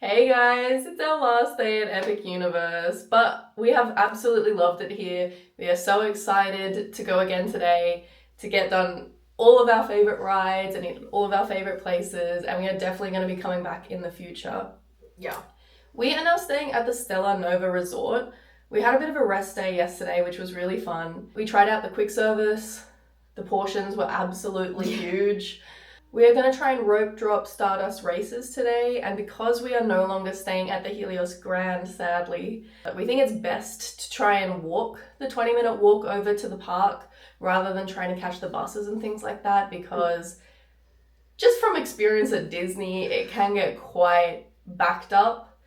Hey guys, it's our last day at Epic Universe, but we have absolutely loved it here. We are so excited to go again today, to get done all of our favourite rides and in all of our favourite places, and we are definitely going to be coming back in the future. Yeah. We are now staying at the Stella Nova Resort. We had a bit of a rest day yesterday, which was really fun. We tried out the quick service. The portions were absolutely huge. We are going to try and rope drop Stardust Racers today, and because we are no longer staying at the Helios Grand, sadly, we think it's best to try and walk the 20-minute walk over to the park rather than trying to catch the buses and things like that, because just from experience at Disney, it can get quite backed up.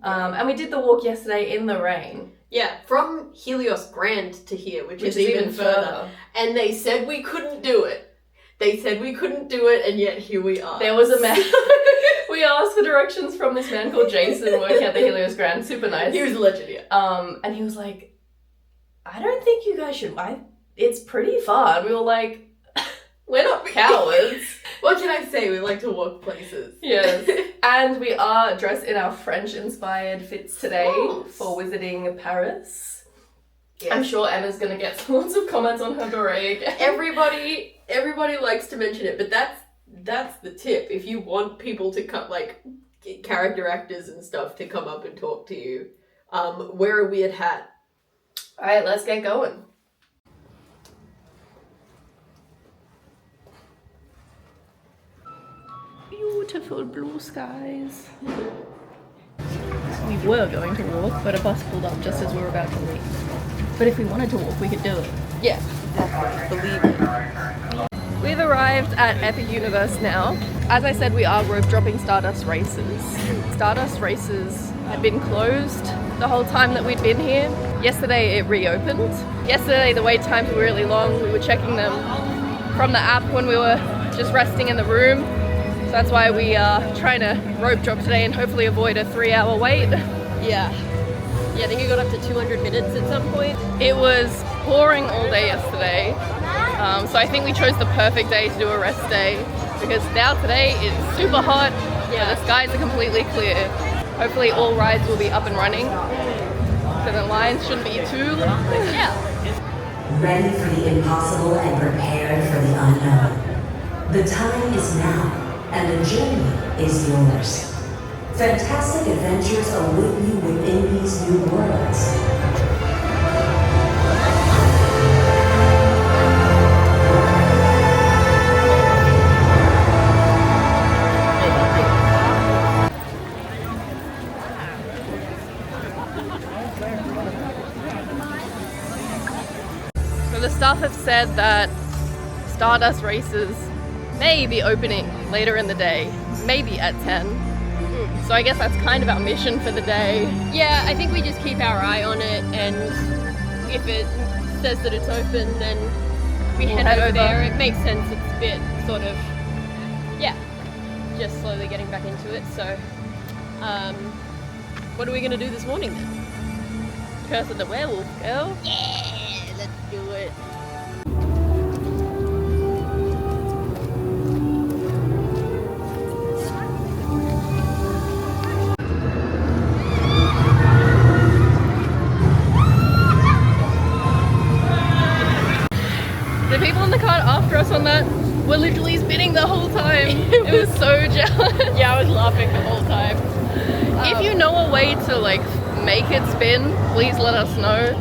And we did the walk yesterday in the rain. Yeah, from Helios Grand to here, which is even further. And they said we couldn't do it. They said we couldn't do it, and yet here we are. There was a man. We asked for directions from this man called Jason working at the Helios Grand. Super nice. He was a legend, yeah. And he was like, I don't think you guys should. It's pretty far. And we were like, we're not cowards. What can I say? We like to walk places. Yes. And we are dressed in our French-inspired fits today for visiting Paris. Yes. I'm sure Emma's going to get lots of comments on her beret again. Everybody likes to mention it, but that's the tip. If you want people to come, like character actors and stuff, to come up and talk to you, wear a weird hat. All right, let's get going. Beautiful blue skies. We were going to walk, but a bus pulled up just as we were about to leave. But if we wanted to walk, we could do it. Yeah, exactly. Believe it. We've arrived at Epic Universe now. As I said, we are rope dropping Stardust Racers. Stardust Racers had been closed the whole time that we'd been here. Yesterday it reopened. Yesterday the wait times were really long. We were checking them from the app when we were just resting in the room. So that's why we are trying to rope drop today and hopefully avoid a 3-hour wait. Yeah. Yeah, I think it got up to 200 minutes at some point. It was pouring all day yesterday, so I think we chose the perfect day to do a rest day, because now today it's super hot, the skies are completely clear. Hopefully all rides will be up and running, so the lines shouldn't be too long. Yeah. Ready for the impossible and prepared for the unknown. The time is now, and the journey is yours. Fantastic adventures await you within these new worlds. So the staff have said that Stardust Racers may be opening later in the day, maybe at 10. So I guess that's kind of our mission for the day. Yeah, I think we just keep our eye on it, and if it says that it's open, then we'll head over there. It makes sense. It's a bit sort of, just slowly getting back into it. So, what are we going to do this morning then? Curse of the Werewolf, girl. Yeah, let's do it. The people in the cart after us on that were literally spinning the whole time. It was so jealous. Yeah, I was laughing the whole time. If you know a way to like make it spin, please let us know.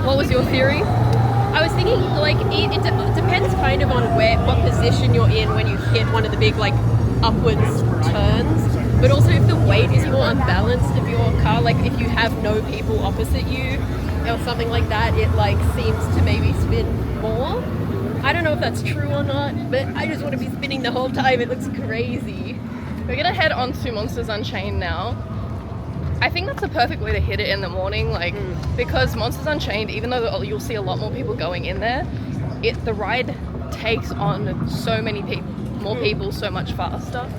What was your theory? I was thinking like it depends kind of on what position you're in when you hit one of the big like upwards turns, but also if the weight is more unbalanced of your car, like if you have no people opposite you or something like that, it like seems to maybe spin more. I don't know if that's true or not, but I just want to be spinning the whole time. It looks crazy. We're gonna head on to Monsters Unchained now. I think that's the perfect way to hit it in the morning, because Monsters Unchained, even though you'll see a lot more people going in there, the ride takes on so many more people so much faster.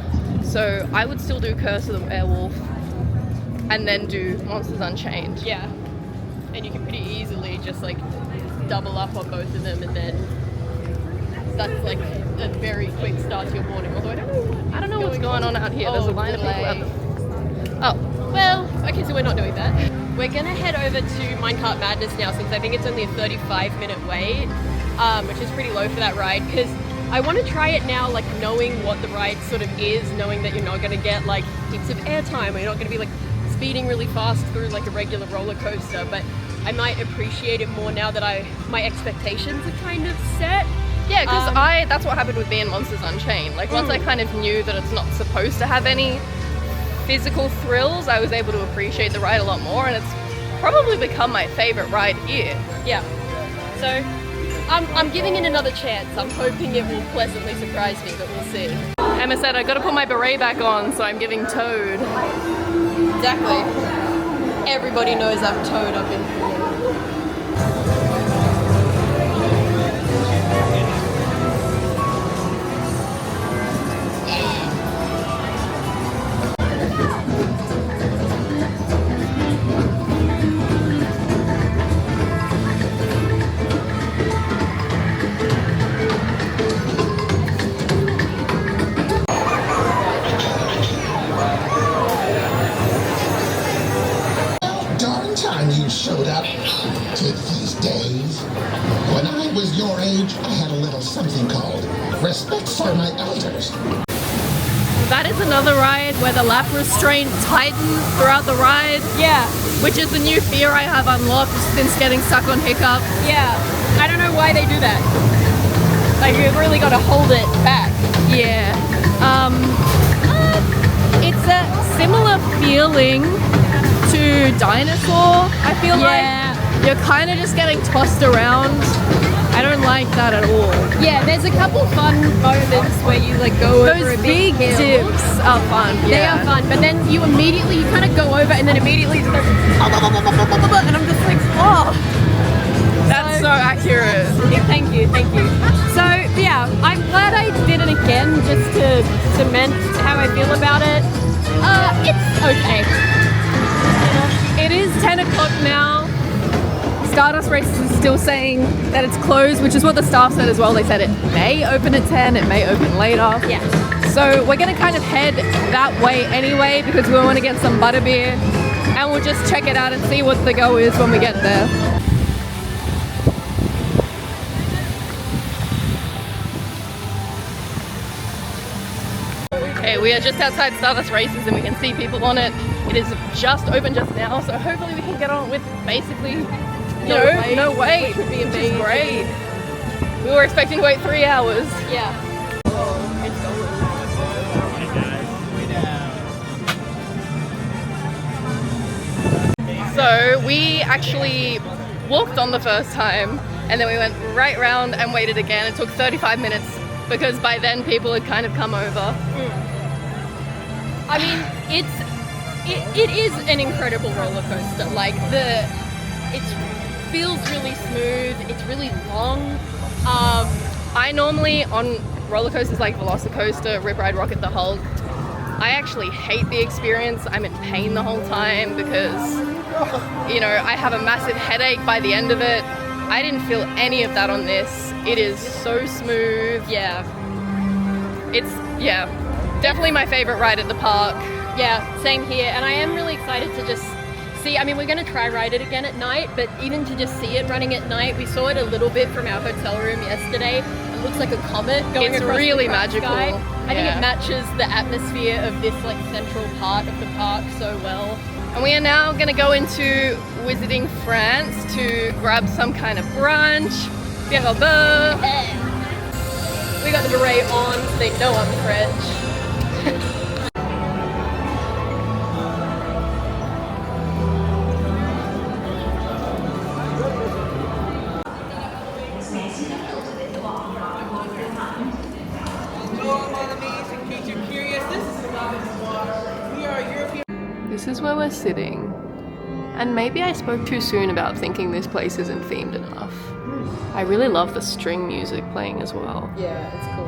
So I would still do Curse of the Werewolf and then do Monsters Unchained. Yeah, and you can pretty easily just like double up on both of them, and then that's like a very quick start to your morning. Although I don't know what's going on out here. There's a line of people out there. Oh, well, okay, so we're not doing that. We're gonna head over to Minecart Madness now, since I think it's only a 35-minute wait, which is pretty low for that ride, because I want to try it now, like knowing what the ride sort of is, knowing that you're not gonna get like heaps of airtime, or you're not gonna be like speeding really fast through like a regular roller coaster, but I might appreciate it more now that my expectations are kind of set. Yeah, because that's what happened with me in Monsters Unchained. Like once I kind of knew that it's not supposed to have any physical thrills, I was able to appreciate the ride a lot more, and it's probably become my favorite ride here. Yeah. So I'm giving it another chance. I'm hoping it will pleasantly surprise me, but we'll see. Emma said I got to put my beret back on, so I'm giving Toad. Exactly. Everybody knows I'm Toad up in here. Showed up. Take these days. When I was your age, I had a little something called respect for my elders. That is another ride where the lap restraint tightens throughout the ride. Yeah. Which is a new fear I have unlocked since getting stuck on Hiccup. Yeah. I don't know why they do that. Like, you've really got to hold it back. Yeah. It's a similar feeling to Dinosaur, I feel like. You're kind of just getting tossed around. I don't like that at all. Yeah, there's a couple fun moments where you like go over a big hill. Dips are fun. They are fun, but then you kind of go over and then immediately just and I'm just like, oh. That's so accurate. Thank you. So yeah, I'm glad I did it again just to cement how I feel about it. It's okay. It is 10 o'clock now. Stardust Racers is still saying that it's closed, which is what the staff said as well. They said it may open at 10, it may open later. Yeah. So we're going to kind of head that way anyway, because we want to get some butterbeer, and we'll just check it out and see what the go is when we get there. Okay, we are just outside Stardust Racers and we can see people on it. It is just open just now, so hopefully we can get on with basically no wait, which would be which amazing. is great. We were expecting to wait 3 hours. Yeah. It's going. So we actually walked on the first time, and then we went right round and waited again. It took 35 minutes because by then people had kind of come over. I mean, it is an incredible roller coaster. Like it feels really smooth. It's really long. I normally on roller coasters like Velocicoaster, Rip Ride Rocket the Hulk, I actually hate the experience. I'm in pain the whole time because I have a massive headache by the end of it. I didn't feel any of that on this. It is so smooth. Yeah. It's definitely my favorite ride at the park. Yeah, same here. And I am really excited to just see. I mean, we're going to try ride it again at night, but even to just see it running at night, we saw it a little bit from our hotel room yesterday. It looks like a comet going It's across really the magical. sky. I think it matches the atmosphere of this like central part of the park so well. And we are now going to go into Visiting France to grab some kind of brunch. Pierre Robert. We got the beret on, so they know I'm French. This is where we're sitting. And maybe I spoke too soon about thinking this place isn't themed enough. I really love the string music playing as well. Yeah, it's cool.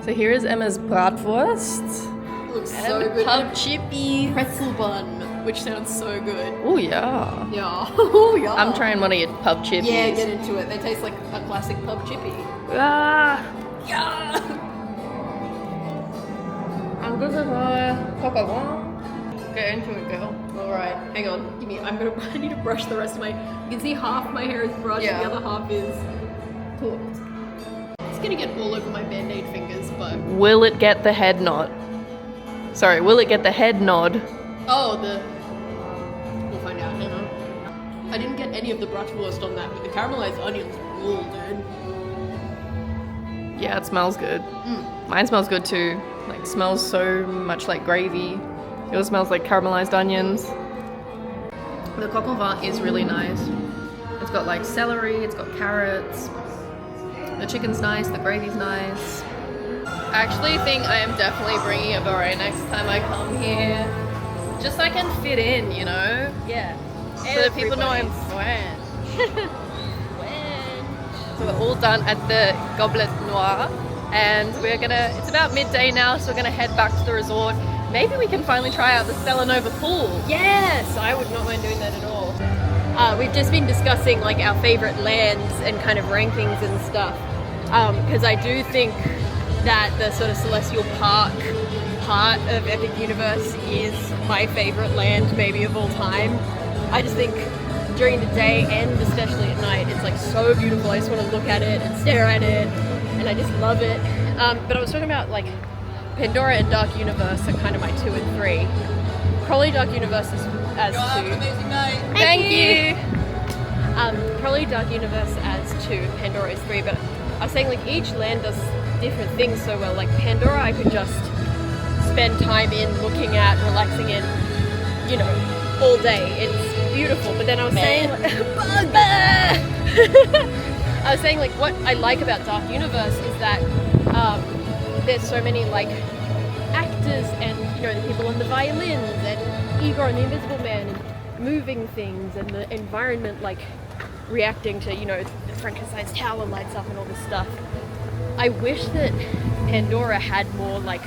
So here is Emma's bratwurst. Looks And so good. pub chippy. Pretzel bun, which sounds so good. Oh yeah. Yeah. Oh yeah. I'm trying one of your pub chippies. Yeah, get into it. They taste like a classic pub chippy. Ah. Yeah. This is my coca. Get into it, girl. Alright, hang on. Give me. I need to brush the rest of my. You can see half my hair is brushed, Yeah. the other half is cooked. It's gonna get all over my band-aid fingers, but. Will it get the head nod? Sorry, will it get the head nod? Oh, we'll find out. Hang on. I didn't get any of the bratwurst on that, but the caramelized onions rule, dude. Yeah, it smells good. Mine smells good too. Like, smells so much like gravy. Yours smells like caramelized onions. The coq au vin is really nice. It's got like celery, it's got carrots. The chicken's nice, the gravy's nice. I actually think I am definitely bringing a beret next time I come here. Just so I can fit in, you know? Yeah. So that people know I'm French. So we're all done at the Goblet Noir, and it's about midday now, so we're gonna head back to the resort. Maybe we can finally try out the Stella Nova pool. Yes, I would not mind doing that at all. We've just been discussing like our favorite lands and kind of rankings and stuff, because I do think that the sort of Celestial Park part of Epic Universe is my favorite land maybe of all time. I just think during the day and especially at night, it's like so beautiful. I just want to look at it and stare at it, and I just love it. But I was talking about like Pandora and Dark Universe are kind of my 2 and 3. Probably Dark Universe as 2. Thank you. Probably Dark Universe as 2, Pandora is 3. But I was saying like each land does different things so well. Like Pandora, I could just spend time in, looking at, relaxing in, you know, all day. It's beautiful. But then I was saying, I was saying like what I like about Dark Universe is that there's so many like actors and you know the people on the violins and Igor and the Invisible Man and moving things and the environment like reacting to you know the Frankenstein's tower lights up and all this stuff. I wish that Pandora had more like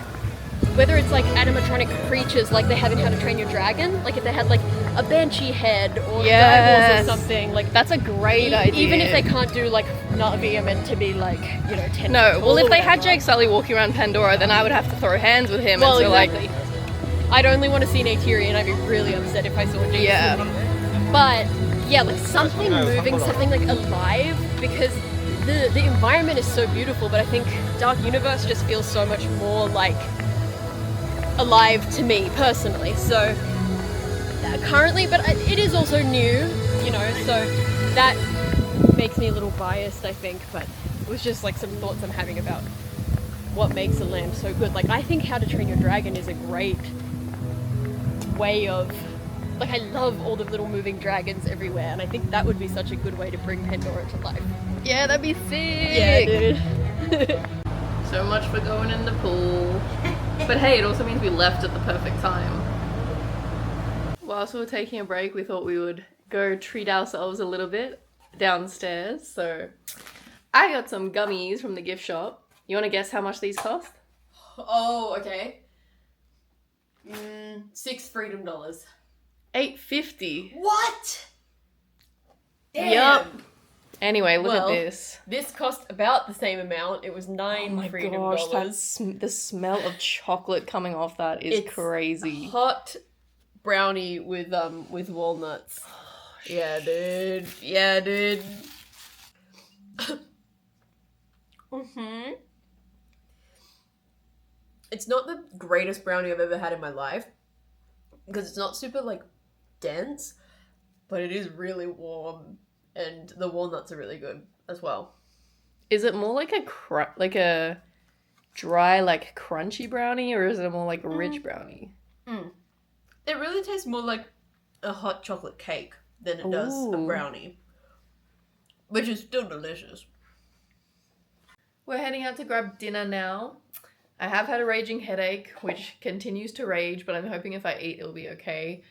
whether it's like animatronic creatures like they have in How to Train Your Dragon, like if they had like a banshee head or Yes. or something like That's a great idea. even if they can't do like Na'vi are meant to be like you know 10 No, feet well tall if or they had whatever. Jake Sully walking around Pandora, then I would have to throw hands with him Well, and so exactly. like I'd only want to see Neytiri and I'd be really upset if I saw Jake Yeah. Sully. But yeah, like something moving, something like alive, because the environment is so beautiful, but I think Dark Universe just feels so much more like alive to me personally. So currently, but it is also new, you know, so that makes me a little biased, I think, but it was just like some thoughts I'm having about what makes a land so good. Like I think How to Train Your Dragon is a great way of like I love all the little moving dragons everywhere, and I think that would be such a good way to bring Pandora to life. yeah, that'd be sick. Yeah, dude. So much for going in the pool. But hey, it also means we left at the perfect time. Whilst we were taking a break, we thought we would go treat ourselves a little bit downstairs. So I got some gummies from the gift shop. You want to guess how much these cost? Oh, okay. $6 freedom. $8.50. What? Damn. Yup. Anyway, look Well, at this. This cost about the same amount. It was $9 freedom. the smell of chocolate coming off that is It's crazy. Hot brownie with walnuts. Yeah, dude. Yeah, dude. It's not the greatest brownie I've ever had in my life because it's not super like dense, but it is really warm and the walnuts are really good as well. Is it more like a dry, like crunchy brownie, or is it more like a rich brownie? It really tastes more like a hot chocolate cake than it does a Ooh. brownie, which is still delicious. We're heading out to grab dinner now. I have had a raging headache, which continues to rage, but I'm hoping if I eat, it'll be okay.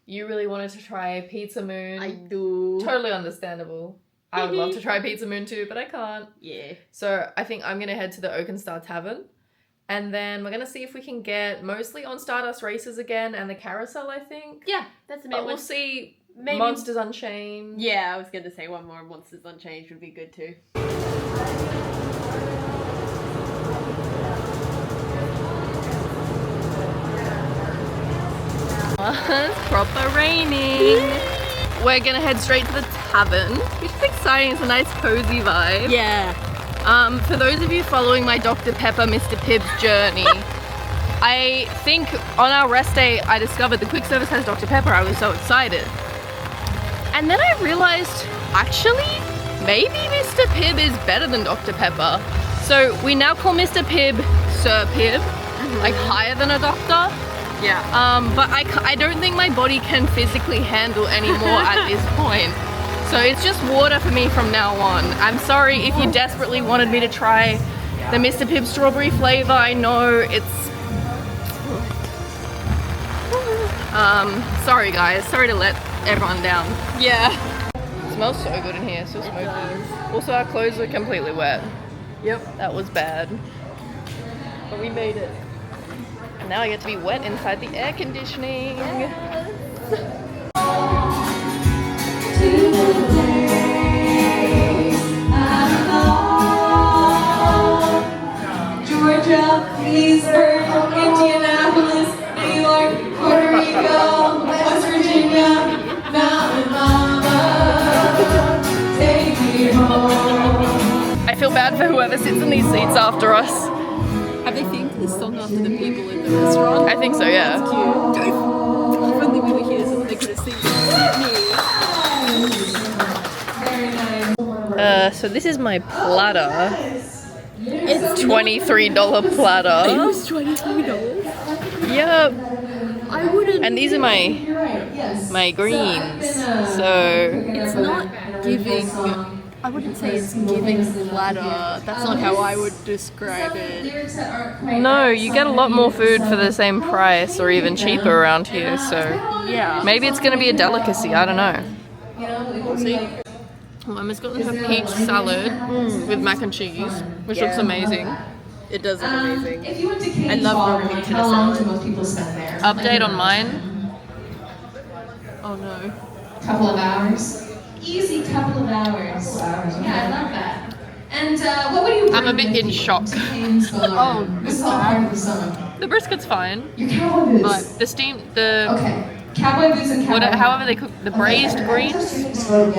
You really wanted to try Pizza Moon. I do. Totally understandable. I would love to try Pizza Moon too, but I can't. Yeah. So I think I'm going to head to the Oak and Star Tavern. And then we're going to see if we can get mostly on Stardust Racers again and the Carousel, I think. Yeah, that's the main But one. we'll see Maybe- Monsters Unchained. Yeah, I was going to say one more Monsters Unchained would be good too. was proper raining. We're gonna head straight to the tavern, which is exciting. It's a nice cozy vibe. Yeah. For those of you following my Dr. Pepper, Mr. Pibbs journey, I think on our rest day I discovered the quick service has Dr. Pepper. I was so excited. And then I realized, actually, maybe Mr. Pibb is better than Dr. Pepper. So we now call Mr. Pibb Sir Pibb, like higher than a doctor. Yeah. But I don't think my body can physically handle anymore at this point. So it's just water for me from now on. I'm sorry if you desperately wanted me to try the Mr. Pibb strawberry flavor. I know it's... sorry guys, sorry to let everyone down. Yeah. It smells so good in here, so smoky. Also our clothes are completely wet. Yep. That was bad. But we made it. And now I get to be wet inside the air conditioning. Georgia, Leesburg, Indianapolis, New York, Puerto Rico, West Virginia, Mountain Mama, take me home. I feel bad for whoever sits in these seats after us. Have they themed this song after the people in the restaurant? I think so, yeah. That's cute. If only we were here so that they could have seen me. So this is my platter. It's $23 platter. It was $23. Yep. I wouldn't. And these are my greens. So It's not giving. I wouldn't say it's giving platter. That's not how I would describe it. no, you get a lot more food for the same price or even cheaper around here. So Yeah. maybe it's gonna be a delicacy. I don't know. We'll see. Mama's got her peach salad with mac and cheese, which looks amazing. It does look amazing. If you went to Katie's I love Bar, everything to the how long salad. do most people spend there? Update on mine. Oh no. Couple of hours. Easy couple of hours. Yeah, I love that. And what would you bring I'm a bit with in you shock. to Katie's Bar? This is all part of the summer. The brisket's fine, Your cowboy boots. but the Okay. Cowboy boots and cowboy however they cook the braised greens. I think so.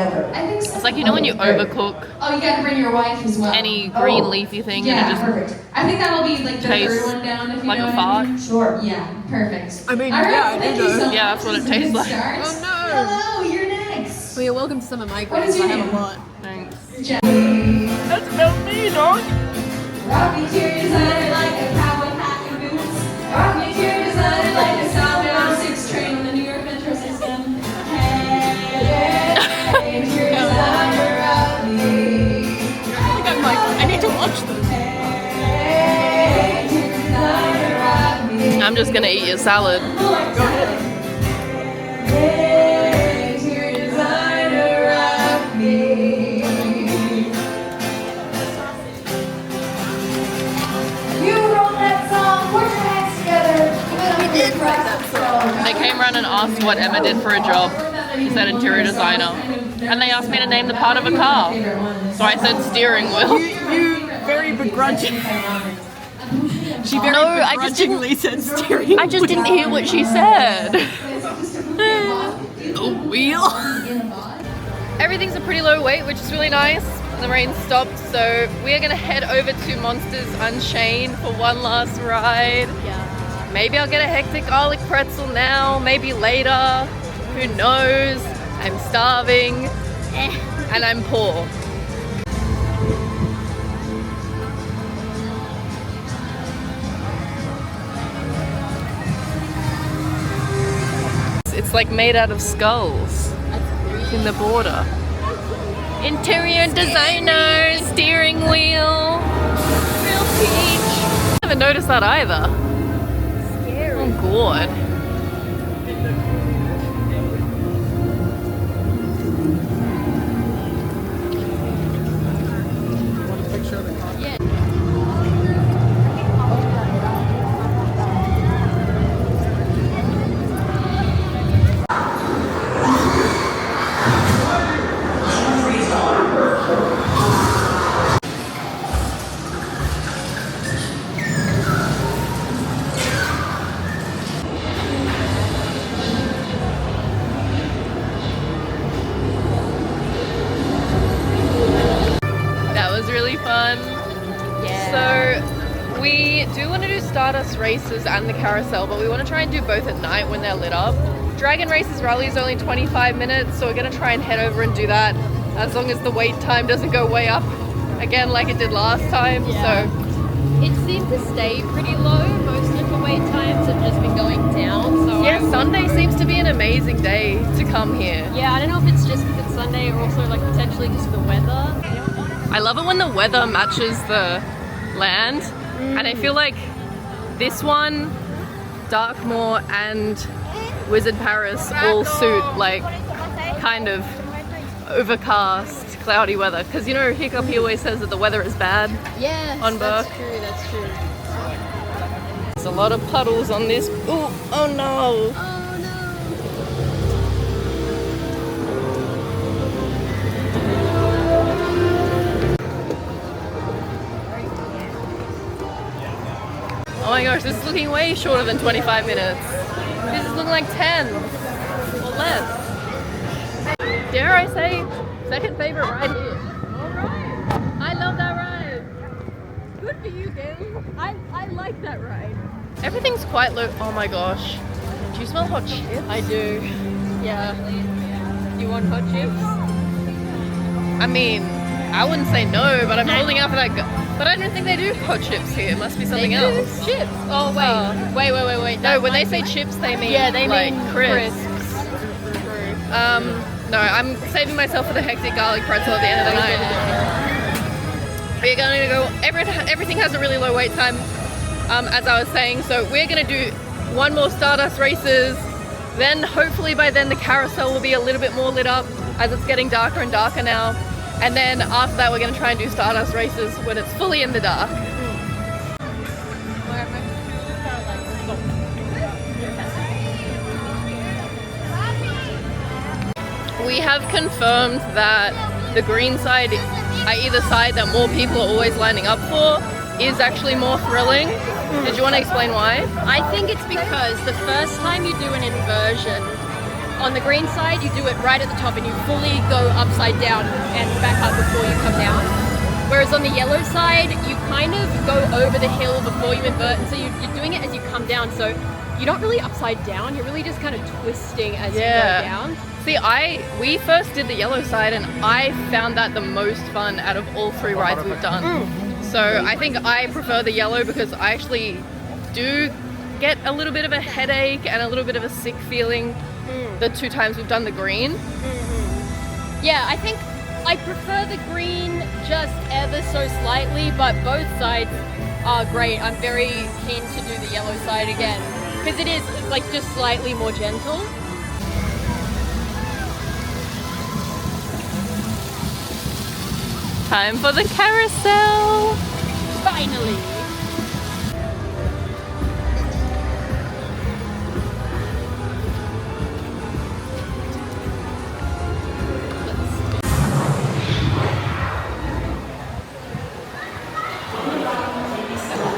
It's like, you know when you overcook Oh, you gotta bring your wife as well. any green leafy thing Yeah, and it just perfect. I think that'll be like the tastes third one down if you like know a what fart. I mean. Sure. Yeah, perfect. I mean, All right, yeah, I thank do you know. so much. Yeah, that's what it This is a tastes good like. start. Oh no. Hello, you're next. Well, you're welcome to some of my What is greens. your I have name? a lot. Thanks. That's about me, dog. Rock me to your designer like a cowboy hat and boots. Rock me to your designer like a southbound 6 train on the New York Metro system. Hey, to your designer, rock me. I think I'm like, I need to watch them. Hey, to your designer, rock me. I'm just gonna eat your salad. Go ahead. Hey, to your designer, rock me. You wrote that song. Put your hands together. We did write that song. They came around and asked what Emma did for a job. She said interior designer. And they asked me to name the part of a car. So I said steering wheel. You very begrudging. She very No, I just begrudgingly said steering. I just didn't hear what she said. The wheel. Everything's a pretty low weight, which is really nice. The rain stopped, so we are gonna head over to Monsters Unchained for one last ride. Yeah. Maybe I'll get a hectic garlic pretzel now, maybe later. Who knows? I'm starving and I'm poor. It's like made out of skulls in the border. Interior designer, steering wheel, real peach. I haven't noticed that either. Oh god. Stardust Racers and the Carousel, but we want to try and do both at night when they're lit up. Dragon Races Rally is only 25 minutes, so we're going to try and head over and do that as long as the wait time doesn't go way up again like it did last time. Yeah. So It seemed to stay pretty low. Most of the wait times have just been going down. So yeah, Sunday seems to be an amazing day to come here. Yeah, I don't know if it's just because it's Sunday or also like potentially just the weather. I love it when the weather matches the land, and I feel like this one, Darkmoor and Wizard Paris all suit like kind of overcast, cloudy weather. Because you know, Hiccup, he always says that the weather is bad. Yes, On Berk. That's true. There's a lot of puddles on this. Ooh, oh no! Oh no. Oh my gosh, this is looking way shorter than 25 minutes. This is looking like 10 or less. Dare I say, second favorite ride here. Alright. I love that ride. Good for you, Gail. I like that ride. Everything's quite low. Oh my gosh. Do you smell hot chips? I do. Yeah. You want hot chips? I mean, I wouldn't say no, but I'm holding out for that. But I don't think they do hot chips here. It must be something They do else. chips. Oh wait. Wait. No, when they say chips, they mean they like mean crisps. True. No, I'm saving myself for the hectic garlic pretzel at the end of the night. We're going to go. Everything has a really low wait time, as I was saying. So we're going to do one more Stardust Races. Then hopefully by then the carousel will be a little bit more lit up as it's getting darker and darker now. And then after that we're going to try and do Stardust Races when it's fully in the dark. We have confirmed that the green side, either side that more people are always lining up for, is actually more thrilling. Did you want to explain why? I think it's because the first time you do an inversion, on the green side you do it right at the top and you fully go upside down and back up before you come down. Whereas on the yellow side, you kind of go over the hill before you invert, and so you're doing it as you come down. So you're not really upside down, you're really just kind of twisting as you go down. See, we first did the yellow side and I found that the most fun out of all three rides we've done. So I think I prefer the yellow because I actually do get a little bit of a headache and a little bit of a sick feeling the two times we've done the green. Yeah, I think I prefer the green just ever so slightly, but both sides are great. I'm very keen to do the yellow side again because it is like just slightly more gentle. Time for the carousel! Finally!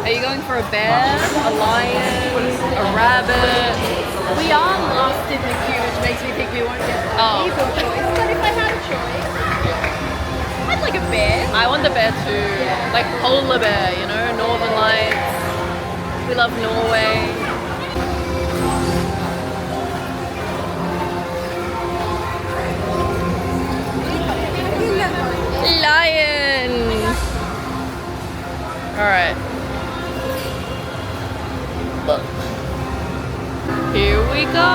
Are you going for a bear, a lion, a rabbit? We are last in the queue, which makes me think we won't get an equal choice. But if I had a choice, I'd like a bear. I want the bear too. Like polar bear, you know, Northern Lights. We love Norway. Lion! Alright. Here we go!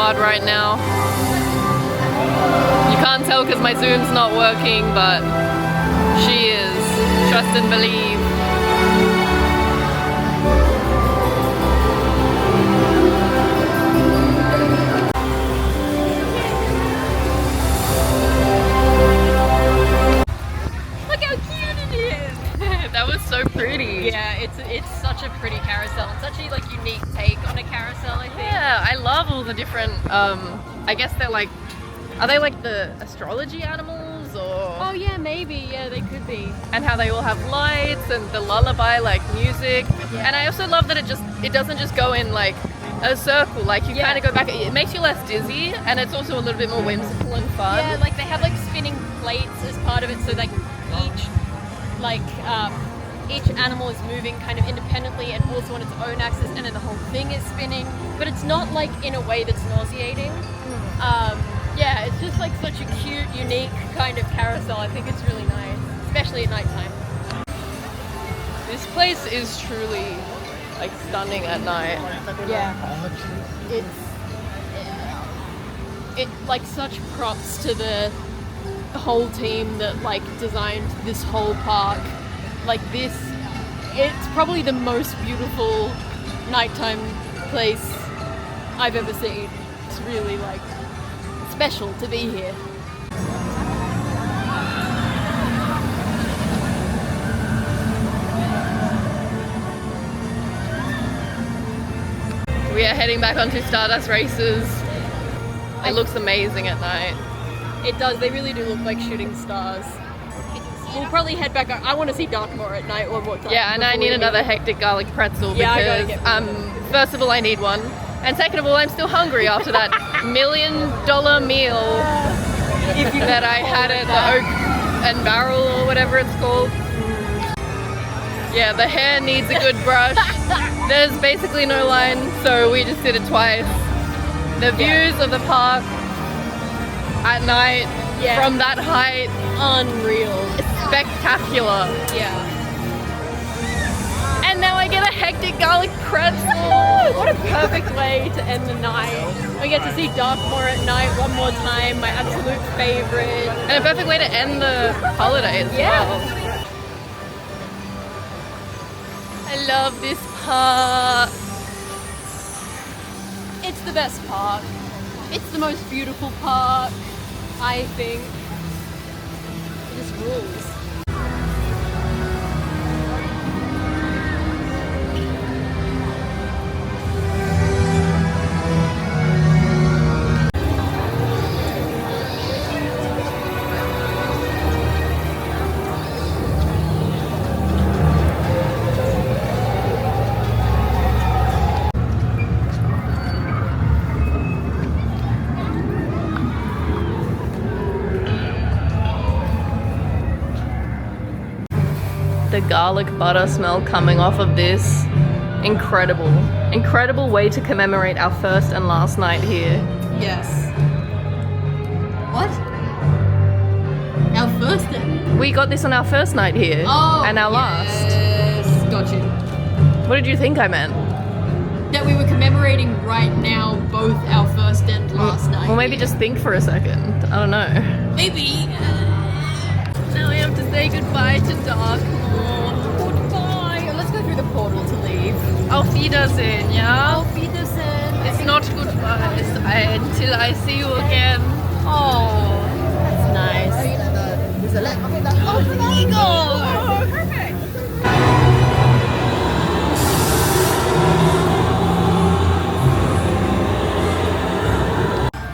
Right now. You can't tell because my zoom's not working, but she is. Trust and believe. Look That was so pretty. Yeah, it's such a pretty carousel. It's such a like unique take on a carousel, I think. Yeah, I love all the different, I guess they're like, are they like the astrology animals or? Oh yeah, maybe. Yeah, they could be. And how they all have lights and the lullaby like music. Yeah. And I also love that it doesn't just go in like a circle, like you Yeah. kind of go back, it makes you less dizzy and it's also a little bit more whimsical and fun. Yeah, like they have like spinning plates as part of it, so like each animal is moving kind of independently and also on its own axis, and then the whole thing is spinning. But it's not like in a way that's nauseating. Yeah, it's just like such a cute, unique kind of carousel. I think it's really nice, especially at nighttime. This place is truly like stunning at night. Yeah, it's like such props to the whole team that like designed this whole park. Like this, it's probably the most beautiful nighttime place I've ever seen. It's really like special to be here. We are heading back onto Stardust Racers. It looks amazing at night. It does, they really do look like shooting stars. We'll probably head back. I want to see Darkmoor at night one more time. Yeah, and I before need we another leave. hectic garlic pretzel Yeah, I gotta because get first of all I need one, and second of all I'm still hungry after that $1 million meal that I had at the Oak and Barrel or whatever it's called. Yeah, the hair needs a good brush. There's basically no line, so we just did it twice. The views of the park at night from that height, Unreal. spectacular. Yeah. And now I get a hectic garlic pretzel. What a perfect way to end the night. We get to see Darkmoor at night one more time, my absolute favorite. And a perfect way to end the holiday as well. I love this park. It's the best park. It's the most beautiful park, I think. It just rules. The garlic butter smell coming off of this, incredible. Incredible way to commemorate our first and last night here. Yes. What? Our first day? We got this on our first night here and our last. Yes, got you. What did you think I meant? That we were commemorating right now both our first and last night. Well, maybe just think for a second. I don't know. Maybe. Now we have to say goodbye to Darkmoor. Goodbye. Let's go through the portal to leave. Auf Wiedersehen, yeah? Auf Wiedersehen. It's not goodbye until I see you again. Oh, that's nice. Oh, there you go! Perfect!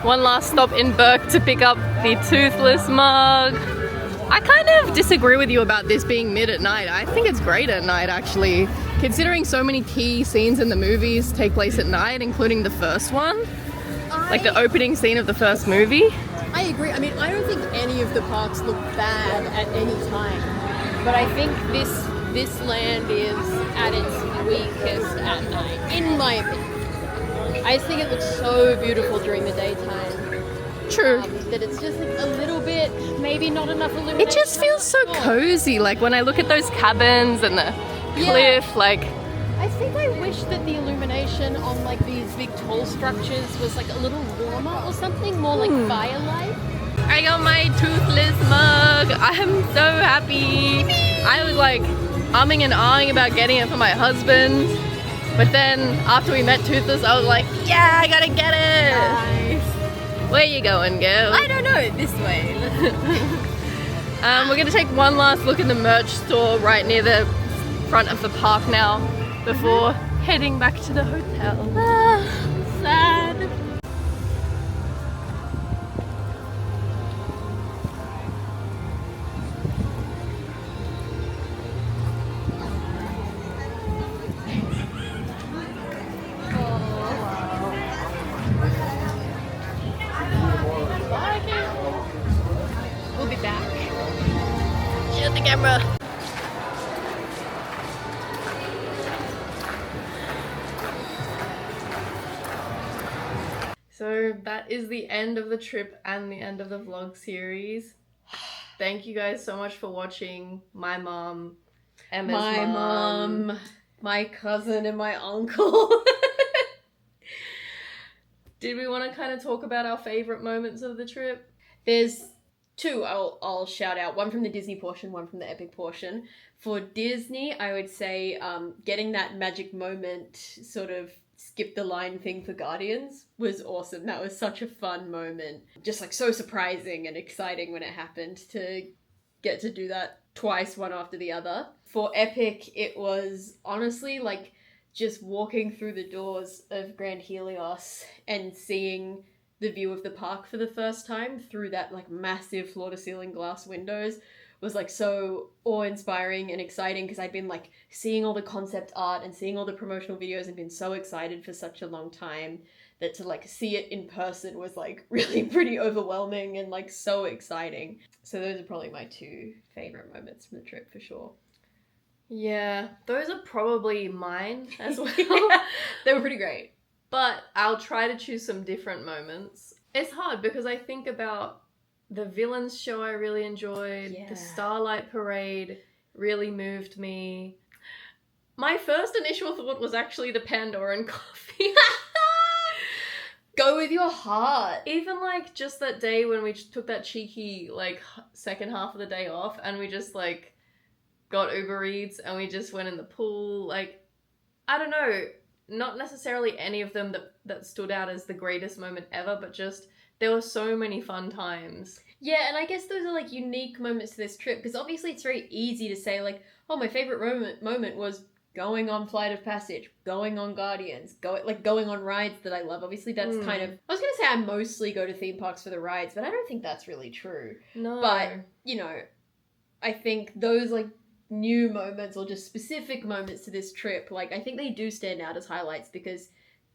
One last stop in Berk to pick up the Toothless mug. I kind of disagree with you about this being mid at night. I think it's great at night, actually. Considering so many key scenes in the movies take place at night, including the first one. Like the opening scene of the first movie. I agree. I mean, I don't think any of the parks look bad at any time. But I think this land is at its weakest at night, in my opinion. I just think it looks so beautiful during the daytime. True. That it's just like a little bit, maybe not enough illumination. It just feels so cozy. Like when I look at those cabins and the cliff, like... I think I wish that the illumination on like these big tall structures was like a little warmer or something, more like firelight. I got my Toothless mug. I am so happy. I was like umming and ahhing about getting it for my husband. But then after we met Toothless, I was like, yeah, I gotta get it. Nice. Where you going, girl? I don't know, this way. We're gonna take one last look in the merch store right near the front of the park now before heading back to the hotel. Sad. We'll be back. Shut the camera. So that is the end of the trip and the end of the vlog series. Thank you guys so much for watching. My mom, Emma's My mom, mom, my cousin, and my uncle. Did we want to kind of talk about our favorite moments of the trip? There's two I'll shout out. One from the Disney portion, one from the Epic portion. For Disney, I would say getting that magic moment sort of skip the line thing for Guardians was awesome. That was such a fun moment. Just like so surprising and exciting when it happened to get to do that twice, one after the other. For Epic, it was honestly like just walking through the doors of Grand Helios and seeing the view of the park for the first time through that like massive floor-to-ceiling glass windows was like so awe-inspiring and exciting because I'd been like seeing all the concept art and seeing all the promotional videos and been so excited for such a long time that to like see it in person was like really pretty overwhelming and like so exciting. So those are probably my two favorite moments from the trip for sure. Yeah, those are probably mine as well. They were pretty great. But I'll try to choose some different moments. It's hard because I think about the villains show I really enjoyed. Yeah. The Starlight Parade really moved me. My first initial thought was actually the Pandoran coffee. Go with your heart. Even like just that day when we took that cheeky like second half of the day off and we just like got Uber Eats and we just went in the pool. Like, I don't know, not necessarily any of them that stood out as the greatest moment ever, but just there were so many fun times. Yeah, and I guess those are like unique moments to this trip because obviously it's very easy to say like, oh, my favorite moment was going on Flight of Passage, going on Guardians, going on rides that I love. Obviously that's kind of, I was going to say I mostly go to theme parks for the rides, but I don't think that's really true. No. But, you know, I think those like new moments or just specific moments to this trip, like I think they do stand out as highlights because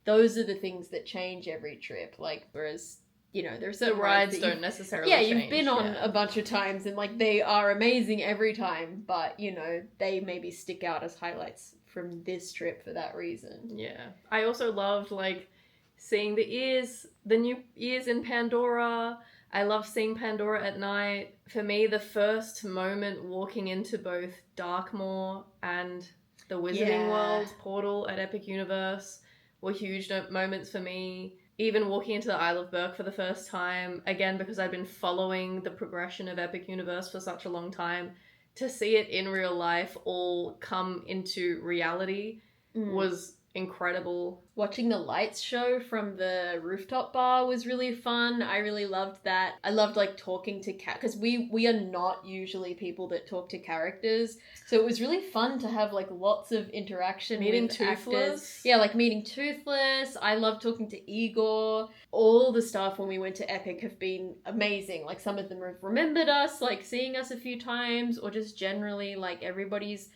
those are the things that change every trip. Like, whereas, you know, there's the certain rides that don't necessarily yeah, change. you've been on a bunch of times and like they are amazing every time, but you know, they maybe stick out as highlights from this trip for that reason. Yeah. I also loved like seeing the new ears in Pandora. I love seeing Pandora at night. For me, the first moment walking into both Darkmoor and the Wizarding World portal at Epic Universe were huge moments for me. Even walking into the Isle of Berk for the first time, again, because I'd been following the progression of Epic Universe for such a long time, to see it in real life all come into reality was incredible. Watching the lights show from the rooftop bar was really fun. I really loved that. I loved like talking to because we are not usually people that talk to characters, so it was really fun to have like lots of interaction Meeting with Toothless. actors. Yeah, like meeting Toothless. I love talking to Igor. All the staff when we went to Epic have been amazing. Like some of them have remembered us, like seeing us a few times, or just generally like everybody's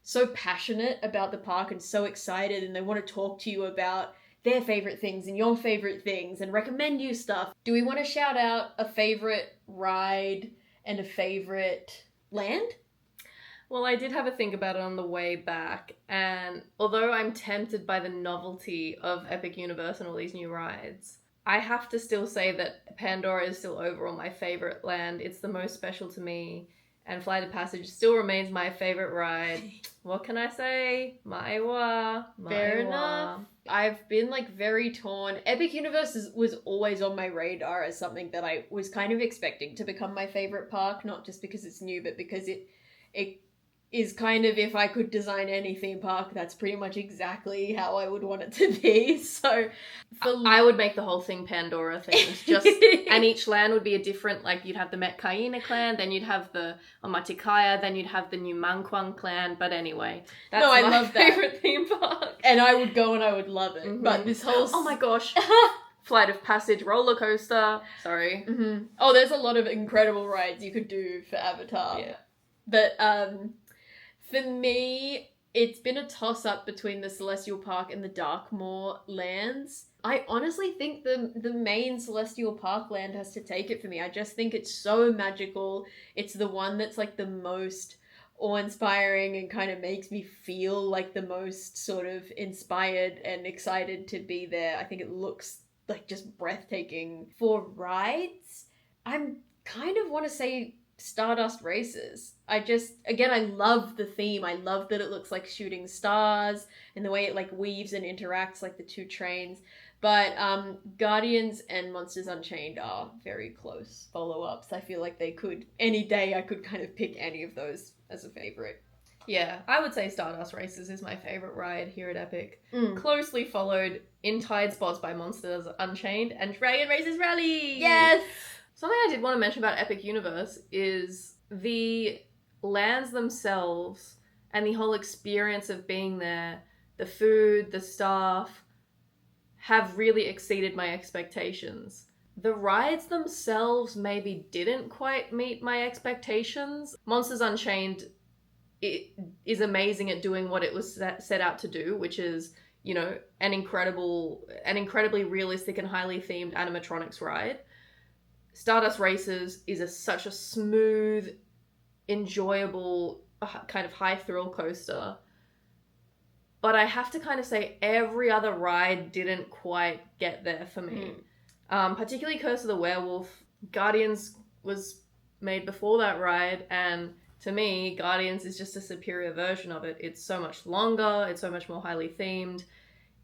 so passionate about the park and so excited, and they want to talk to you about their favorite things and your favorite things and recommend you stuff. Do we want to shout out a favorite ride and a favorite land? Well, I did have a think about it on the way back, and although I'm tempted by the novelty of Epic Universe and all these new rides, I have to still say that Pandora is still overall my favorite land. It's the most special to me. And Flight of Passage still remains my favorite ride. What can I say? Maiwa. Fair enough. I've been like very torn. Epic Universe was always on my radar as something that I was kind of expecting to become my favorite park, not just because it's new, but because it is kind of, if I could design any theme park, that's pretty much exactly how I would want it to be. So I would make the whole thing Pandora themed. Just and each land would be a different, like you'd have the Metkaina clan, then you'd have the Omatikaya, then you'd have the New Mankwang clan. But anyway, that's I my love that. favorite theme park. And I would go and I would love it. But this whole... Oh my gosh. Flight of Passage roller coaster. Sorry. Oh, there's a lot of incredible rides you could do for Avatar. Yeah. But for me, it's been a toss-up between the Celestial Park and the Darkmoor lands. I honestly think the main Celestial Park land has to take it for me. I just think it's so magical. It's the one that's like the most awe-inspiring and kind of makes me feel like the most sort of inspired and excited to be there. I think it looks like just breathtaking. For rides, I'm kind of want to say Stardust Racers. I love the theme. I love that it looks like shooting stars and the way it like weaves and interacts like the two trains. But Guardians and Monsters Unchained are very close follow-ups. I feel like they could, any day I could kind of pick any of those as a favorite. Yeah, I would say Stardust Racers is my favorite ride here at Epic. Closely followed in tied spots by Monsters Unchained and Dragon Racers Rally! Yes! Something I did want to mention about Epic Universe is the lands themselves and the whole experience of being there, the food, the staff, have really exceeded my expectations. The rides themselves maybe didn't quite meet my expectations. Monsters Unchained is amazing at doing what it was set out to do, which is, you know, an incredibly realistic and highly themed animatronics ride. Stardust Racers is such a smooth, enjoyable, kind of high thrill coaster. But I have to kind of say every other ride didn't quite get there for me. Particularly Curse of the Werewolf. Guardians was made before that ride, and to me, Guardians is just a superior version of it. It's so much longer, it's so much more highly themed,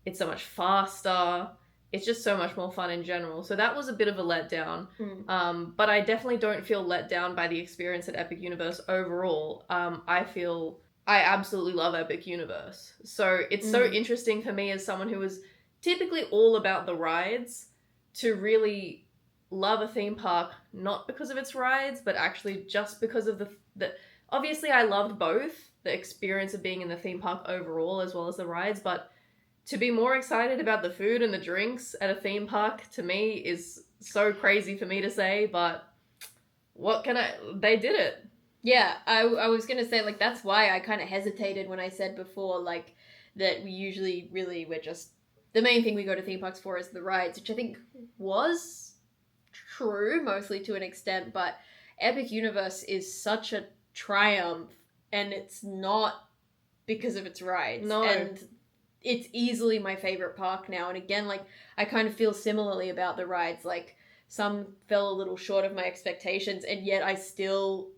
it's so much faster, it's just so much more fun in general. So that was a bit of a letdown. But I definitely don't feel let down by the experience at Epic Universe overall. I absolutely love Epic Universe. So it's so interesting for me as someone who is typically all about the rides to really love a theme park, not because of its rides, but actually just because of the obviously I loved both, the experience of being in the theme park overall as well as the rides, but to be more excited about the food and the drinks at a theme park to me is so crazy for me to say, but they did it. Yeah, I was going to say, like, that's why I kind of hesitated when I said before, like, that we usually really, we're just, the main thing we go to theme parks for is the rides, which I think was true, mostly to an extent, but Epic Universe is such a triumph, and it's not because of its rides. No. And it's easily my favorite park now, and again, like, I kind of feel similarly about the rides, like, some fell a little short of my expectations, and yet I still...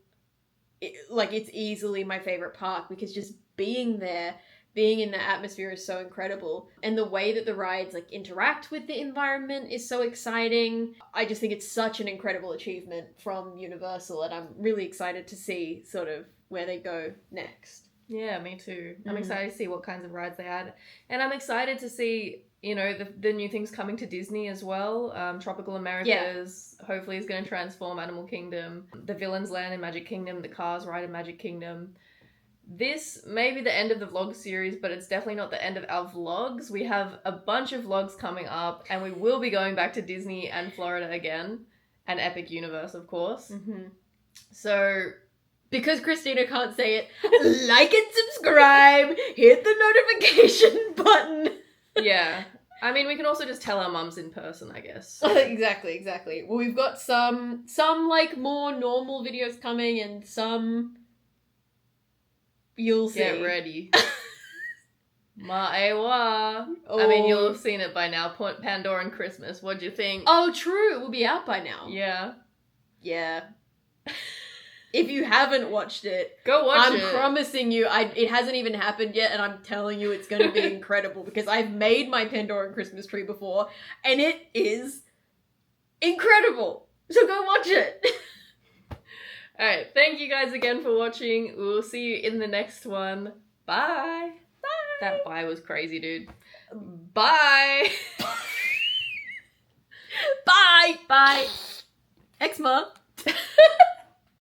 it's easily my favorite park because just being there, being in the atmosphere is so incredible. And the way that the rides like interact with the environment is so exciting. I just think it's such an incredible achievement from Universal, and I'm really excited to see sort of where they go next. Yeah, me too. I'm excited to see what kinds of rides they add. And I'm excited to see, you know, the new things coming to Disney as well. Tropical Americas hopefully is going to transform Animal Kingdom. The Villains Land in Magic Kingdom. The Cars ride in Magic Kingdom. This may be the end of the vlog series, but it's definitely not the end of our vlogs. We have a bunch of vlogs coming up, and we will be going back to Disney and Florida again. And Epic Universe, of course. So... because Christina can't say it, like and subscribe, hit the notification button. Yeah. I mean, we can also just tell our mums in person, I guess. Exactly. Well, we've got some like more normal videos coming, and some you'll see. Get ready. Ma'ewa. I mean, you'll have seen it by now. Pandoran Christmas. What'd you think? Oh, true. It will be out by now. Yeah. Yeah. If you haven't watched it, go watch it. I'm promising you, it hasn't even happened yet, and I'm telling you it's going to be incredible, because I've made my Pandoran Christmas tree before, and it is incredible. So go watch it. Alright, thank you guys again for watching. We'll see you in the next one. Bye. Bye. That bye was crazy, dude. Bye. Bye! Bye. Eczema!